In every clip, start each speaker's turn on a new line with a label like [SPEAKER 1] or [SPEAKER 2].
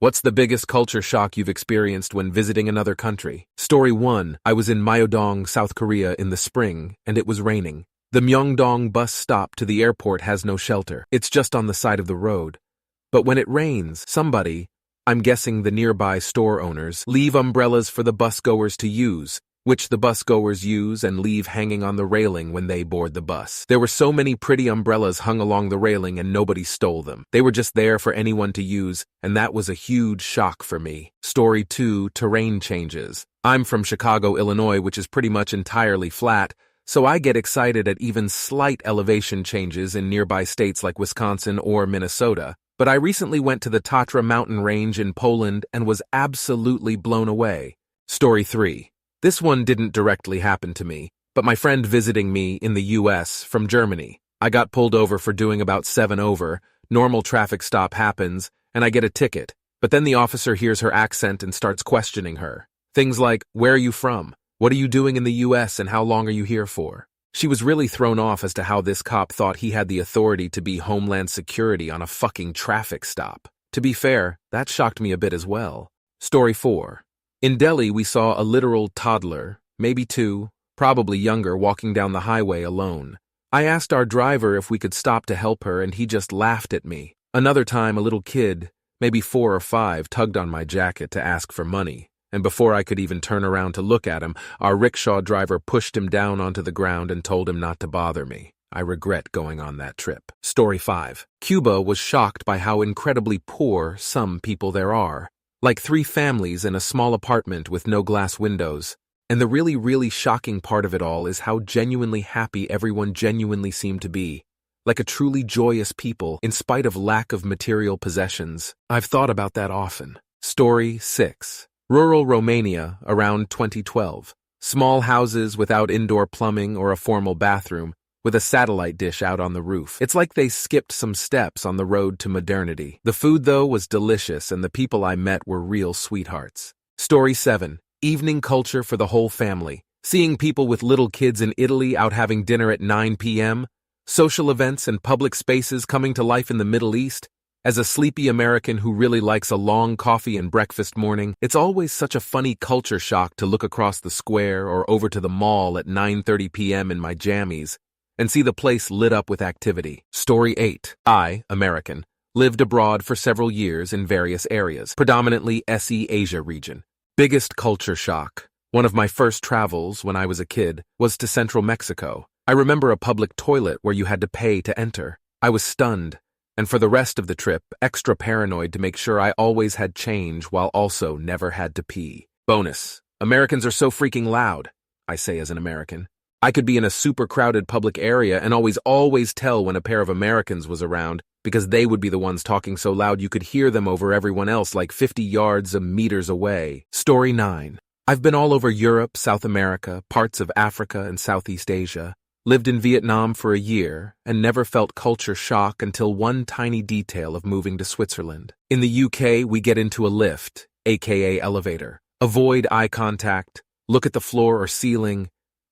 [SPEAKER 1] What's the biggest culture shock you've experienced when visiting another country? Story 1. I was in Myeongdong, South Korea in the spring, and it was raining. The Myeongdong bus stop to the airport has no shelter. It's just on the side of the road. But when it rains, somebody, I'm guessing the nearby store owners, leave umbrellas for the bus goers to use, which the bus goers use and leave hanging on the railing when they board the bus. There were so many pretty umbrellas hung along the railing and nobody stole them. They were just there for anyone to use, and that was a huge shock for me. Story 2. Terrain changes. I'm from Chicago, Illinois, which is pretty much entirely flat, so I get excited at even slight elevation changes in nearby states like Wisconsin or Minnesota. But I recently went to the Tatra mountain range in Poland and was absolutely blown away. Story 3. This one didn't directly happen to me, but my friend visiting me in the US from Germany. I got pulled over for doing about 7 over, normal traffic stop happens, and I get a ticket, but then the officer hears her accent and starts questioning her. Things like, where are you from? What are you doing in the US and how long are you here for? She was really thrown off as to how this cop thought he had the authority to be Homeland Security on a fucking traffic stop. To be fair, that shocked me a bit as well. Story 4. In Delhi, we saw a literal toddler, maybe 2, probably younger, walking down the highway alone. I asked our driver if we could stop to help her, and he just laughed at me. Another time, a little kid, maybe 4 or 5, tugged on my jacket to ask for money, and before I could even turn around to look at him, our rickshaw driver pushed him down onto the ground and told him not to bother me. I regret going on that trip. Story 5. Cuba was shocked by how incredibly poor some people there are. Like 3 families in a small apartment with no glass windows. And the really shocking part of it all is how genuinely happy everyone genuinely seemed to be. Like a truly joyous people, in spite of lack of material possessions. I've thought about that often. Story 6. Rural Romania, around 2012. Small houses without indoor plumbing or a formal bathroom, with a satellite dish out on the roof. It's like they skipped some steps on the road to modernity. The food, though, was delicious, and the people I met were real sweethearts. Story 7. Evening culture for the whole family. Seeing people with little kids in Italy out having dinner at 9 p.m., social events and public spaces coming to life in the Middle East. As a sleepy American who really likes a long coffee and breakfast morning, it's always such a funny culture shock to look across the square or over to the mall at 9:30 p.m. in my jammies, and see the place lit up with activity. Story 8. I, American, lived abroad for several years in various areas, predominantly SE Asia region. Biggest culture shock. One of my first travels when I was a kid was to central Mexico. I remember a public toilet where you had to pay to enter. I was stunned, and for the rest of the trip, extra paranoid to make sure I always had change while also never had to pee. Bonus. Americans are so freaking loud, I say as an American. I could be in a super crowded public area and always tell when a pair of Americans was around because they would be the ones talking so loud you could hear them over everyone else like 50 yards of meters away. Story 9. I've been all over Europe, South America, parts of Africa and Southeast Asia, lived in Vietnam for a year, and never felt culture shock until one tiny detail of moving to Switzerland. In the UK, we get into a lift, aka elevator, avoid eye contact, look at the floor or ceiling,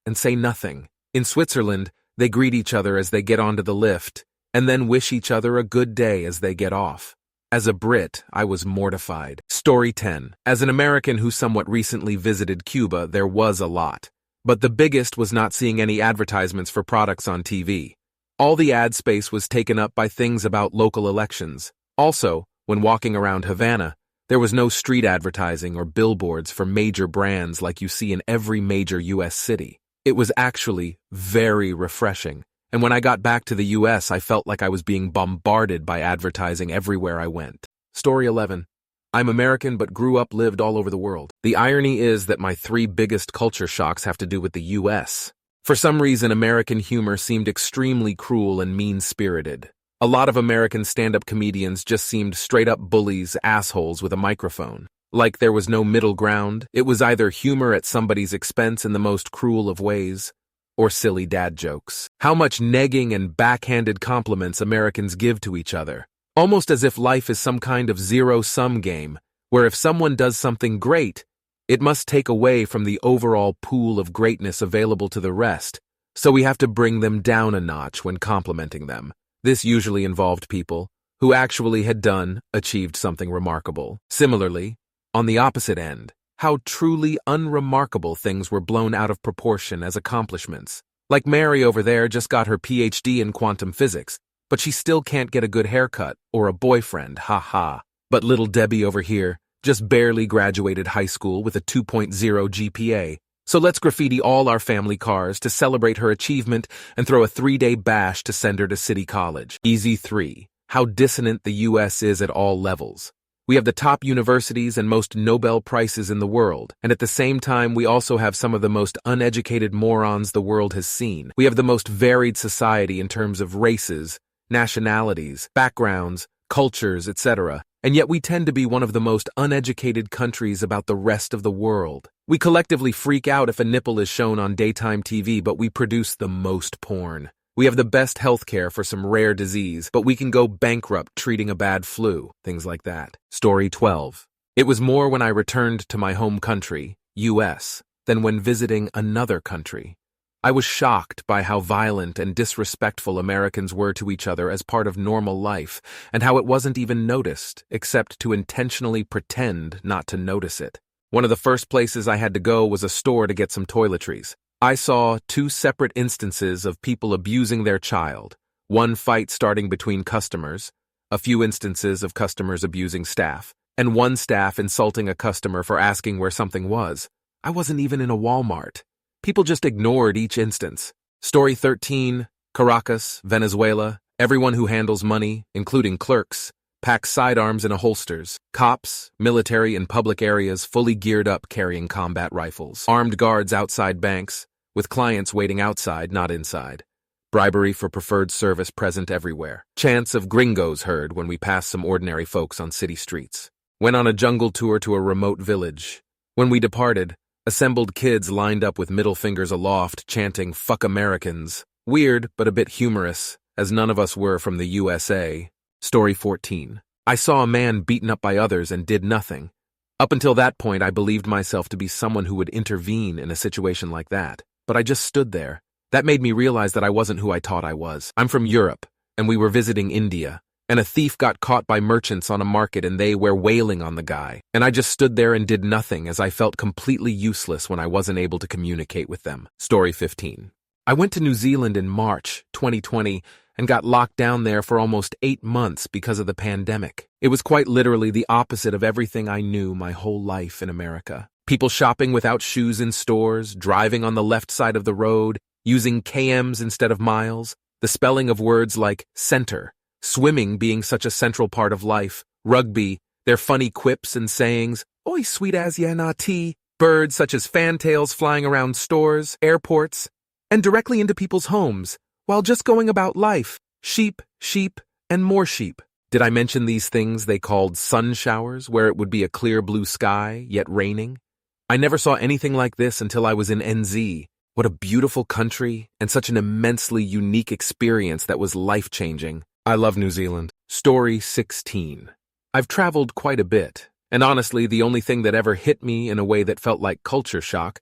[SPEAKER 1] and say nothing. In Switzerland, they greet each other as they get onto the lift, and then wish each other a good day as they get off. As a Brit, I was mortified. Story 10. As an American who somewhat recently visited Cuba, there was a lot. But the biggest was not seeing any advertisements for products on TV. All the ad space was taken up by things about local elections. Also, when walking around Havana, there was no street advertising or billboards for major brands like you see in every major U.S. city. It was actually very refreshing, and when I got back to the U.S., I felt like I was being bombarded by advertising everywhere I went. Story 11. I'm American but grew up, lived all over the world. The irony is that my 3 biggest culture shocks have to do with the U.S. For some reason, American humor seemed extremely cruel and mean-spirited. A lot of American stand-up comedians just seemed straight-up bullies, assholes with a microphone. Like there was no middle ground. It was either humor at somebody's expense in the most cruel of ways, or silly dad jokes. How much negging and backhanded compliments Americans give to each other. Almost as if life is some kind of zero-sum game, where if someone does something great, it must take away from the overall pool of greatness available to the rest, so we have to bring them down a notch when complimenting them. This usually involved people who actually had achieved something remarkable. Similarly, on the opposite end, how truly unremarkable things were blown out of proportion as accomplishments. Like Mary over there just got her PhD in quantum physics, but she still can't get a good haircut or a boyfriend, ha. But little Debbie over here just barely graduated high school with a 2.0 GPA. So let's graffiti all our family cars to celebrate her achievement and throw a 3-day bash to send her to City College. Easy 3. How dissonant the US is at all levels. We have the top universities and most Nobel Prizes in the world, and at the same time we also have some of the most uneducated morons the world has seen. We have the most varied society in terms of races, nationalities, backgrounds, cultures, etc., and yet we tend to be one of the most uneducated countries about the rest of the world. We collectively freak out if a nipple is shown on daytime TV, but we produce the most porn. We have the best healthcare for some rare disease, but we can go bankrupt treating a bad flu, things like that. Story 12. It was more when I returned to my home country, US, than when visiting another country. I was shocked by how violent and disrespectful Americans were to each other as part of normal life, and how it wasn't even noticed, except to intentionally pretend not to notice it. One of the first places I had to go was a store to get some toiletries. I saw 2 separate instances of people abusing their child, one fight starting between customers, a few instances of customers abusing staff, and one staff insulting a customer for asking where something was. I wasn't even in a Walmart. People just ignored each instance. Story 13, Caracas, Venezuela. Everyone who handles money, including clerks, packs sidearms in holsters. Cops, military in public areas fully geared up carrying combat rifles. Armed guards outside banks, with clients waiting outside, not inside. Bribery for preferred service present everywhere. Chants of gringos heard when we passed some ordinary folks on city streets. Went on a jungle tour to a remote village. When we departed, assembled kids lined up with middle fingers aloft, chanting, "Fuck Americans." Weird, but a bit humorous, as none of us were from the USA. Story 14. I saw a man beaten up by others and did nothing. Up until that point, I believed myself to be someone who would intervene in a situation like that. But I just stood there. That made me realize that I wasn't who I thought I was. I'm from Europe, and we were visiting India. And a thief got caught by merchants on a market and they were wailing on the guy. And I just stood there and did nothing as I felt completely useless when I wasn't able to communicate with them. Story 15. I went to New Zealand in March 2020 and got locked down there for almost 8 months because of the pandemic. It was quite literally the opposite of everything I knew my whole life in America. People shopping without shoes in stores, driving on the left side of the road, using kms instead of miles, the spelling of words like center, swimming being such a central part of life, rugby, their funny quips and sayings, "Oi, sweet as ya na tea," birds such as fantails flying around stores, airports, and directly into people's homes, while just going about life, sheep, and more sheep. Did I mention these things they called sun showers, where it would be a clear blue sky, yet raining? I never saw anything like this until I was in NZ. What a beautiful country, and such an immensely unique experience that was life-changing. I love New Zealand. Story 16. I've traveled quite a bit, and honestly, the only thing that ever hit me in a way that felt like culture shock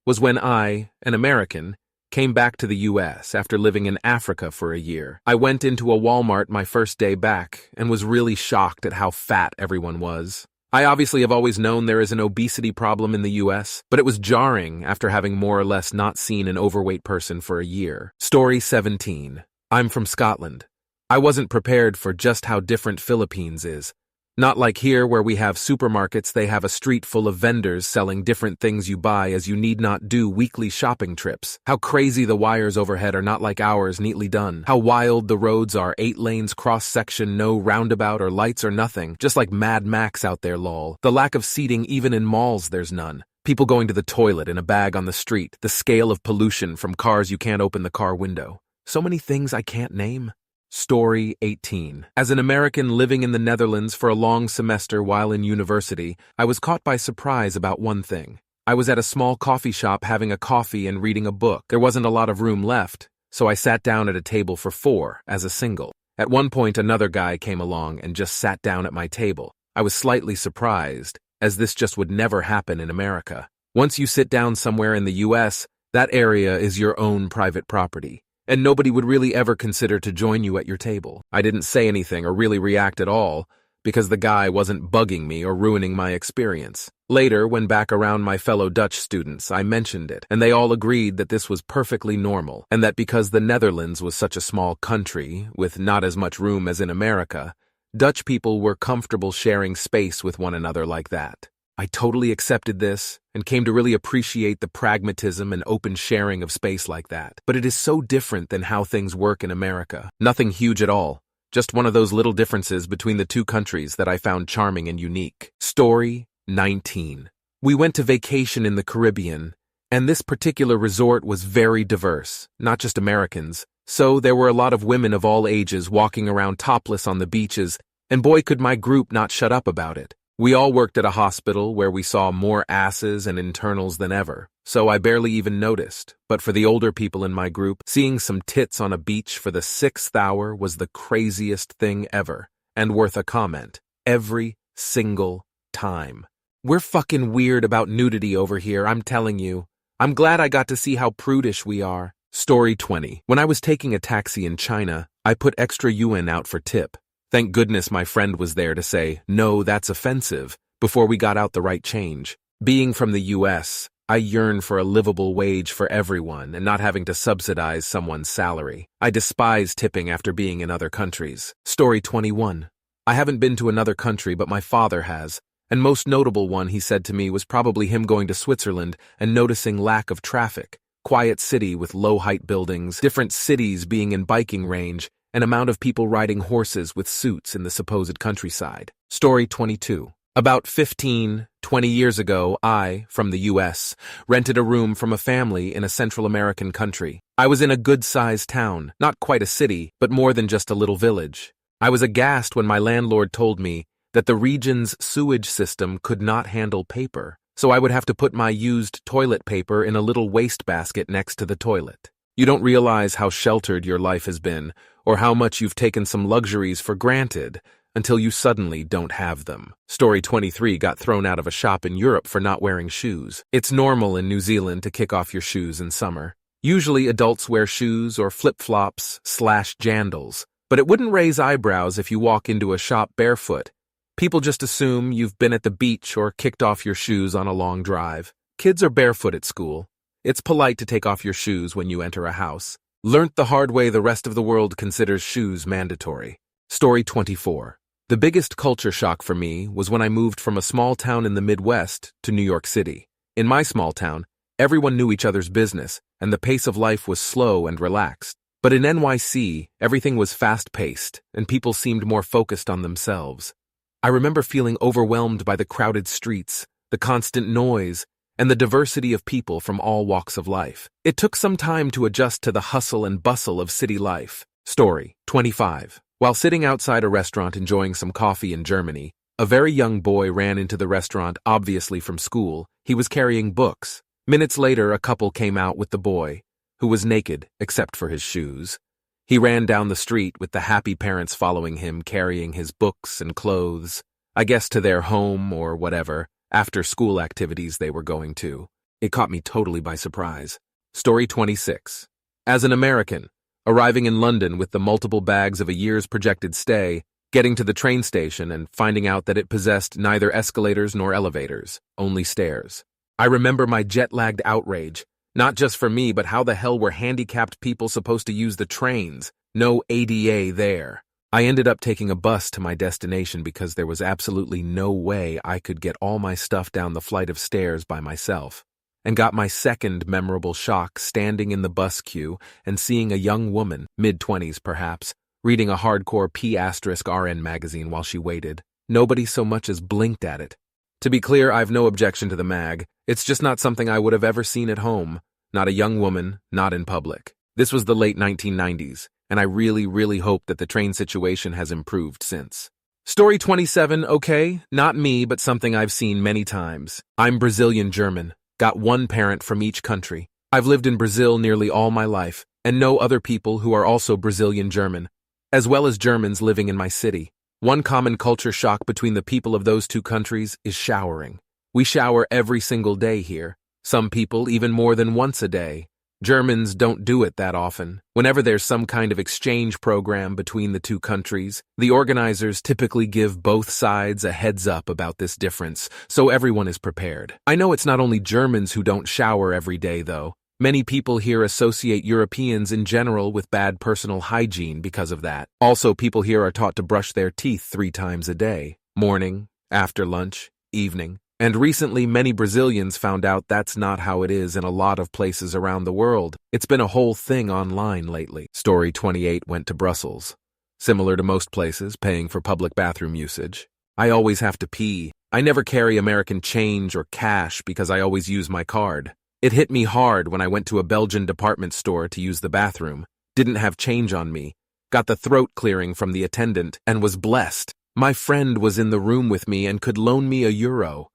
[SPEAKER 1] was when I, an American, came back to the US after living in Africa for a year. I went into a Walmart my first day back and was really shocked at how fat everyone was. I obviously have always known there is an obesity problem in the US, but it was jarring after having more or less not seen an overweight person for a year. Story 17. I'm from Scotland. I wasn't prepared for just how different Philippines is. Not like here where we have supermarkets, they have a street full of vendors selling different things you buy as you need not do weekly shopping trips. How crazy the wires overhead are not like ours, neatly done. How wild the roads are, 8 lanes cross-section, no roundabout or lights or nothing, just like Mad Max out there, lol. The lack of seating even in malls, there's none. People going to the toilet in a bag on the street, the scale of pollution from cars you can't open the car window. So many things I can't name. Story 18. As an American living in the Netherlands for a long semester while in university, I was caught by surprise about one thing. I was at a small coffee shop having a coffee and reading a book. There wasn't a lot of room left, so I sat down at a table for 4 as a single. At one point, another guy came along and just sat down at my table. I was slightly surprised, as this just would never happen in America. Once you sit down somewhere in the US, that area is your own private property. and nobody would really ever consider to join you at your table. I didn't say anything or really react at all, because the guy wasn't bugging me or ruining my experience. Later, when back around my fellow Dutch students, I mentioned it, and they all agreed that this was perfectly normal, and that because the Netherlands was such a small country, with not as much room as in America, Dutch people were comfortable sharing space with one another like that. I totally accepted this, and came to really appreciate the pragmatism and open sharing of space like that. But it is so different than how things work in America. Nothing huge at all. Just one of those little differences between the two countries that I found charming and unique. Story 19. We went to vacation in the Caribbean, and this particular resort was very diverse, not just Americans. So there were a lot of women of all ages walking around topless on the beaches, and boy could my group not shut up about it. We all worked at a hospital where we saw more asses and internals than ever, so I barely even noticed. But for the older people in my group, seeing some tits on a beach for the 6th hour was the craziest thing ever, and worth a comment. Every single time. We're fucking weird about nudity over here, I'm telling you. I'm glad I got to see how prudish we are. Story 20. When I was taking a taxi in China, I put extra yuan out for tip. Thank goodness my friend was there to say, "No, that's offensive," before we got out the right change. Being from the US, I yearn for a livable wage for everyone and not having to subsidize someone's salary. I despise tipping after being in other countries. Story 21. I haven't been to another country, but my father has, and most notable one he said to me was probably him going to Switzerland and noticing lack of traffic, quiet city with low-height buildings, different cities being in biking range, an amount of people riding horses with suits in the supposed countryside. Story 22. About 15, 20 years ago, I, from the US, rented a room from a family in a Central American country. I was in a good-sized town, not quite a city, but more than just a little village. I was aghast when my landlord told me that the region's sewage system could not handle paper, so I would have to put my used toilet paper in a little wastebasket next to the toilet. You don't realize how sheltered your life has been, or how much you've taken some luxuries for granted, until you suddenly don't have them. Story 23 got thrown out of a shop in Europe for not wearing shoes. It's normal in New Zealand to kick off your shoes in summer. Usually adults wear shoes or flip-flops/jandals, but it wouldn't raise eyebrows if you walk into a shop barefoot. People just assume you've been at the beach or kicked off your shoes on a long drive. Kids are barefoot at school. It's polite to take off your shoes when you enter a house. Learnt the hard way the rest of the world considers shoes mandatory. Story 24. The biggest culture shock for me was when I moved from a small town in the Midwest to New York City. In my small town, everyone knew each other's business, and the pace of life was slow and relaxed. But in NYC, everything was fast-paced, and people seemed more focused on themselves. I remember feeling overwhelmed by the crowded streets, the constant noise, and the diversity of people from all walks of life. It took some time to adjust to the hustle and bustle of city life. Story 25. While sitting outside a restaurant enjoying some coffee in Germany, a very young boy ran into the restaurant, obviously from school. He was carrying books. Minutes later, a couple came out with the boy, who was naked except for his shoes. He ran down the street with the happy parents following him, carrying his books and clothes, I guess to their home or whatever, after-school activities they were going to. It caught me totally by surprise. Story 26. As an American, arriving in London with the multiple bags of a year's projected stay, getting to the train station and finding out that it possessed neither escalators nor elevators, only stairs. I remember my jet-lagged outrage, not just for me, but how the hell were handicapped people supposed to use the trains? No ADA there. I ended up taking a bus to my destination because there was absolutely no way I could get all my stuff down the flight of stairs by myself, and got my second memorable shock standing in the bus queue and seeing a young woman, mid-20s perhaps, reading a hardcore P*RN magazine while she waited. Nobody so much as blinked at it. To be clear, I've no objection to the mag. It's just not something I would have ever seen at home. Not a young woman, not in public. This was the late 1990s. And I really hope that the train situation has improved since. Story 27, okay, not me, but something I've seen many times. I'm Brazilian German, got one parent from each country. I've lived in Brazil nearly all my life, and know other people who are also Brazilian German, as well as Germans living in my city. One common culture shock between the people of those two countries is showering. We shower every single day here, some people even more than once a day. Germans don't do it that often. Whenever there's some kind of exchange program between the two countries, the organizers typically give both sides a heads up about this difference, so everyone is prepared. I know it's not only Germans who don't shower every day, though. Many people here associate Europeans in general with bad personal hygiene because of that. Also, people here are taught to brush their teeth 3 times a day: morning, after lunch, evening. And recently, many Brazilians found out that's not how it is in a lot of places around the world. It's been a whole thing online lately. Story 28 went to Brussels. Similar to most places, paying for public bathroom usage. I always have to pee. I never carry American change or cash because I always use my card. It hit me hard when I went to a Belgian department store to use the bathroom. Didn't have change on me. Got the throat clearing from the attendant and was blessed. My friend was in the room with me and could loan me €1.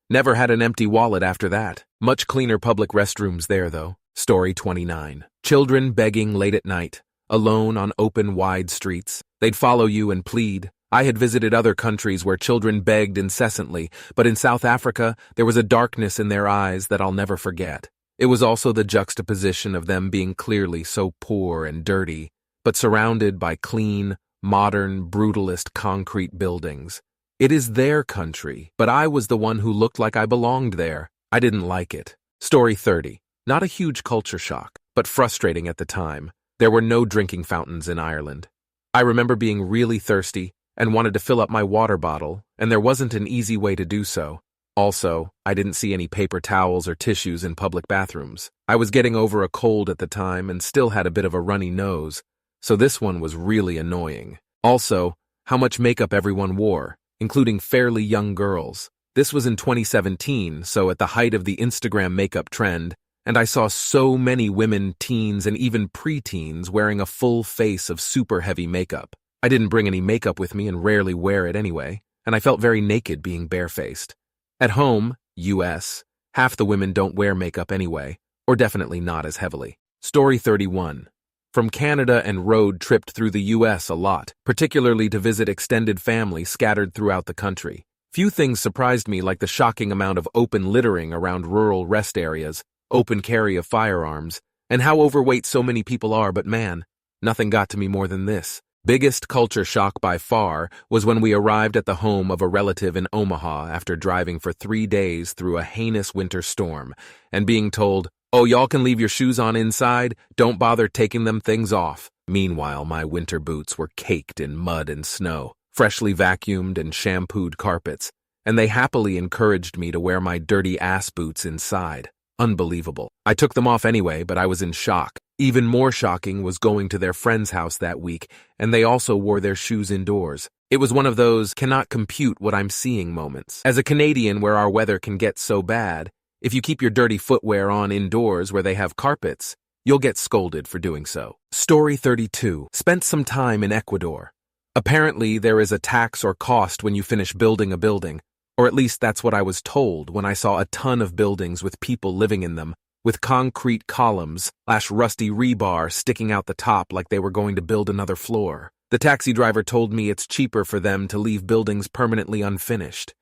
[SPEAKER 1] Never had an empty wallet after that. Much cleaner public restrooms there, though. Story 29. Children begging late at night, alone on open, wide streets. They'd follow you and plead. I had visited other countries where children begged incessantly, but in South Africa, there was a darkness in their eyes that I'll never forget. It was also the juxtaposition of them being clearly so poor and dirty, but surrounded by clean, modern, brutalist concrete buildings. It is their country, but I was the one who looked like I belonged there. I didn't like it. Story 30. Not a huge culture shock, but frustrating at the time. There were no drinking fountains in Ireland. I remember being really thirsty and wanted to fill up my water bottle, and there wasn't an easy way to do so. Also, I didn't see any paper towels or tissues in public bathrooms. I was getting over a cold at the time and still had a bit of a runny nose, so this one was really annoying. Also, how much makeup everyone wore, including fairly young girls. This was in 2017, so at the height of the Instagram makeup trend, and I saw so many women, teens, and even preteens wearing a full face of super heavy makeup. I didn't bring any makeup with me and rarely wear it anyway, and I felt very naked being barefaced. At home, US, half the women don't wear makeup anyway, or definitely not as heavily. Story 31. From Canada and road tripped through the US a lot, particularly to visit extended family scattered throughout the country. Few things surprised me like the shocking amount of open littering around rural rest areas, open carry of firearms, and how overweight so many people are, but man, nothing got to me more than this. Biggest culture shock by far was when we arrived at the home of a relative in Omaha after driving for 3 days through a heinous winter storm, and being told, "Oh, y'all can leave your shoes on inside, don't bother taking them things off." Meanwhile, my winter boots were caked in mud and snow, freshly vacuumed and shampooed carpets, and they happily encouraged me to wear my dirty ass boots inside. Unbelievable. I took them off anyway, but I was in shock. Even more shocking was going to their friend's house that week, and they also wore their shoes indoors. It was one of those cannot compute what I'm seeing moments. As a Canadian where our weather can get so bad, if you keep your dirty footwear on indoors where they have carpets, you'll get scolded for doing so. Story 32. Spent some time in Ecuador. Apparently, there is a tax or cost when you finish building a building, or at least that's what I was told when I saw a ton of buildings with people living in them, with concrete columns / rusty rebar sticking out the top like they were going to build another floor. The taxi driver told me it's cheaper for them to leave buildings permanently unfinished.